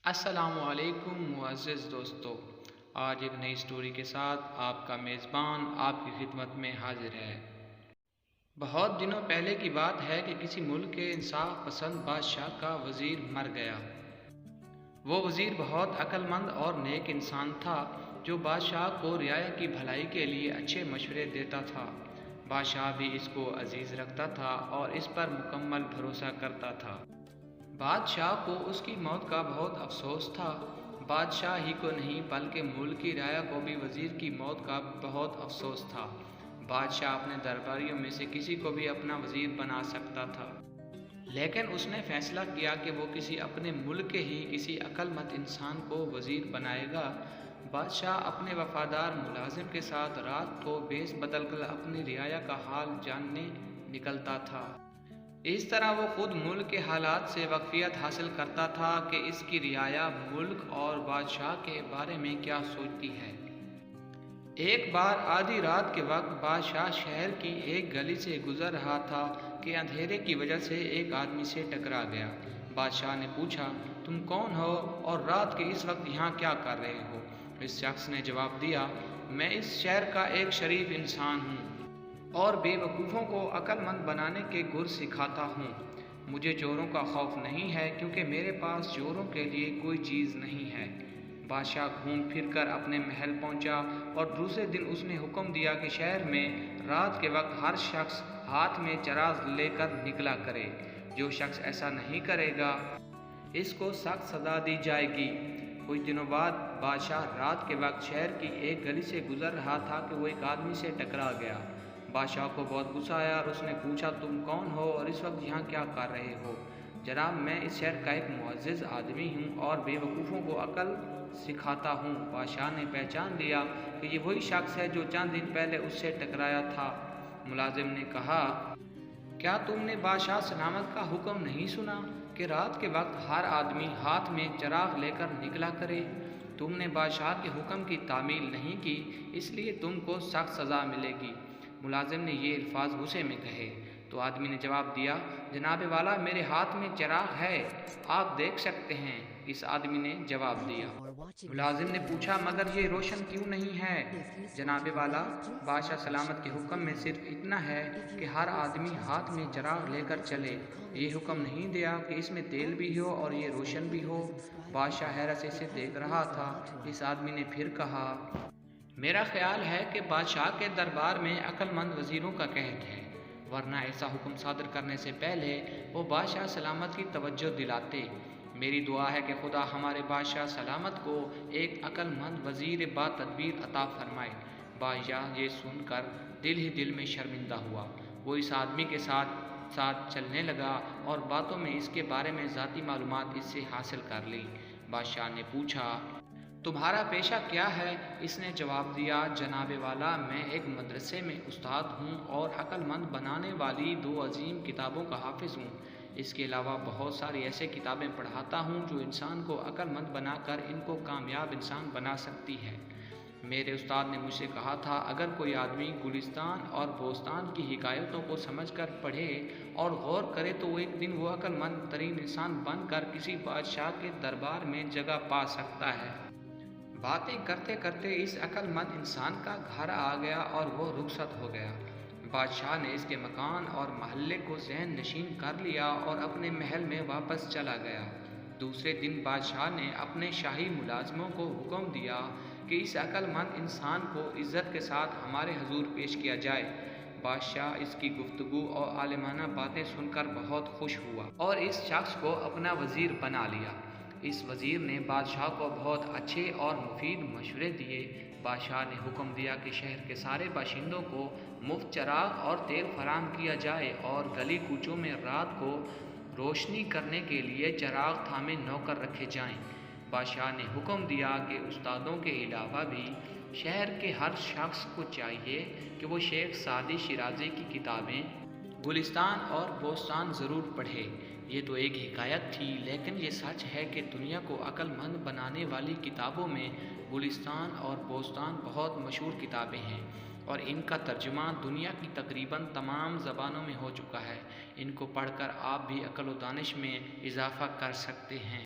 السلام علیکم معزز دوستو، آج ایک نئی سٹوری کے ساتھ آپ کا میزبان آپ کی خدمت میں حاضر ہے۔ بہت دنوں پہلے کی بات ہے کہ کسی ملک کے انصاف پسند بادشاہ کا وزیر مر گیا۔ وہ وزیر بہت عقل مند اور نیک انسان تھا جو بادشاہ کو رعایا کی بھلائی کے لیے اچھے مشورے دیتا تھا۔ بادشاہ بھی اس کو عزیز رکھتا تھا اور اس پر مکمل بھروسہ کرتا تھا۔ بادشاہ کو اس کی موت کا بہت افسوس تھا۔ بادشاہ ہی کو نہیں بلکہ ملک کی رعایا کو بھی وزیر کی موت کا بہت افسوس تھا۔ بادشاہ اپنے درباریوں میں سے کسی کو بھی اپنا وزیر بنا سکتا تھا، لیکن اس نے فیصلہ کیا کہ وہ کسی اپنے ملک کے ہی کسی عقل مند انسان کو وزیر بنائے گا۔ بادشاہ اپنے وفادار ملازم کے ساتھ رات کو بھیس بدل کر اپنی رعایا کا حال جاننے نکلتا تھا۔ اس طرح وہ خود ملک کے حالات سے واقفیت حاصل کرتا تھا کہ اس کی رعایا ملک اور بادشاہ کے بارے میں کیا سوچتی ہے۔ ایک بار آدھی رات کے وقت بادشاہ شہر کی ایک گلی سے گزر رہا تھا کہ اندھیرے کی وجہ سے ایک آدمی سے ٹکرا گیا۔ بادشاہ نے پوچھا، تم کون ہو اور رات کے اس وقت یہاں کیا کر رہے ہو؟ اس شخص نے جواب دیا، میں اس شہر کا ایک شریف انسان ہوں اور بے وقوفوں کو عقل مند بنانے کے گر سکھاتا ہوں۔ مجھے چوروں کا خوف نہیں ہے کیونکہ میرے پاس چوروں کے لیے کوئی چیز نہیں ہے۔ بادشاہ گھوم پھر کر اپنے محل پہنچا اور دوسرے دن اس نے حکم دیا کہ شہر میں رات کے وقت ہر شخص ہاتھ میں چراغ لے کر نکلا کرے۔ جو شخص ایسا نہیں کرے گا اس کو سخت سزا دی جائے گی۔ کچھ دنوں بعد بادشاہ رات کے وقت شہر کی ایک گلی سے گزر رہا تھا کہ وہ ایک آدمی سے ٹکرا گیا۔ بادشاہ کو بہت غصہ آیا اور اس نے پوچھا، تم کون ہو اور اس وقت یہاں کیا کر رہے ہو؟ جناب، میں اس شہر کا ایک معزز آدمی ہوں اور بے وقوفوں کو عقل سکھاتا ہوں۔ بادشاہ نے پہچان لیا کہ یہ وہی شخص ہے جو چند دن پہلے اس سے ٹکرایا تھا۔ ملازم نے کہا، کیا تم نے بادشاہ سلامت کا حکم نہیں سنا کہ رات کے وقت ہر آدمی ہاتھ میں چراغ لے کر نکلا کرے؟ تم نے بادشاہ کے حکم کی تعمیل نہیں کی، اس لیے تم کو سخت سزا ملے گی۔ ملازم نے یہ الفاظ غصے میں کہے تو آدمی نے جواب دیا، جناب والا، میرے ہاتھ میں چراغ ہے، آپ دیکھ سکتے ہیں۔ اس آدمی نے جواب دیا۔ ملازم نے پوچھا، مگر یہ روشن کیوں نہیں ہے؟ جناب والا، بادشاہ سلامت کے حکم میں صرف اتنا ہے کہ ہر آدمی ہاتھ میں چراغ لے کر چلے، یہ حکم نہیں دیا کہ اس میں تیل بھی ہو اور یہ روشن بھی ہو۔ بادشاہ حیرت سے اسے دیکھ رہا تھا۔ اس آدمی نے پھر کہا، میرا خیال ہے کہ بادشاہ کے دربار میں عقل مند وزیروں کا قحط ہے، ورنہ ایسا حکم صادر کرنے سے پہلے وہ بادشاہ سلامت کی توجہ دلاتے۔ میری دعا ہے کہ خدا ہمارے بادشاہ سلامت کو ایک عقل مند وزیر با تدبیر عطا فرمائے۔ بادشاہ یہ سن کر دل ہی دل میں شرمندہ ہوا۔ وہ اس آدمی کے ساتھ چلنے لگا اور باتوں میں اس کے بارے میں ذاتی معلومات اس سے حاصل کر لی۔ بادشاہ نے پوچھا، تمہارا پیشہ کیا ہے؟ اس نے جواب دیا، جناب والا، میں ایک مدرسے میں استاد ہوں اور عقل مند بنانے والی 2 عظیم کتابوں کا حافظ ہوں۔ اس کے علاوہ بہت ساری ایسے کتابیں پڑھاتا ہوں جو انسان کو عقل مند بنا کر ان کو کامیاب انسان بنا سکتی ہے۔ میرے استاد نے مجھ سے کہا تھا، اگر کوئی آدمی گلستان اور بوستان کی حکایتوں کو سمجھ کر پڑھے اور غور کرے تو وہ ایک دن وہ عقل مند ترین انسان بن کر کسی بادشاہ کے دربار میں جگہ پا سکتا ہے۔ باتیں کرتے کرتے اس عقل مند انسان کا گھر آ گیا اور وہ رخصت ہو گیا۔ بادشاہ نے اس کے مکان اور محلے کو ذہن نشین کر لیا اور اپنے محل میں واپس چلا گیا۔ دوسرے دن بادشاہ نے اپنے شاہی ملازموں کو حکم دیا کہ اس عقل مند انسان کو عزت کے ساتھ ہمارے حضور پیش کیا جائے۔ بادشاہ اس کی گفتگو اور عالمانہ باتیں سن کر بہت خوش ہوا اور اس شخص کو اپنا وزیر بنا لیا۔ اس وزیر نے بادشاہ کو بہت اچھے اور مفید مشورے دیے۔ بادشاہ نے حکم دیا کہ شہر کے سارے باشندوں کو مفت چراغ اور تیل فراہم کیا جائے اور گلی کوچوں میں رات کو روشنی کرنے کے لیے چراغ تھامے نوکر رکھے جائیں۔ بادشاہ نے حکم دیا کہ استادوں کے علاوہ بھی شہر کے ہر شخص کو چاہیے کہ وہ شیخ سعدی شیرازی کی کتابیں گلستان اور بوستان ضرور پڑھے۔ یہ تو ایک حکایت تھی، لیکن یہ سچ ہے کہ دنیا کو عقل مند بنانے والی کتابوں میں گلستان اور بوستان بہت مشہور کتابیں ہیں اور ان کا ترجمہ دنیا کی تقریباً تمام زبانوں میں ہو چکا ہے۔ ان کو پڑھ کر آپ بھی عقل و دانش میں اضافہ کر سکتے ہیں۔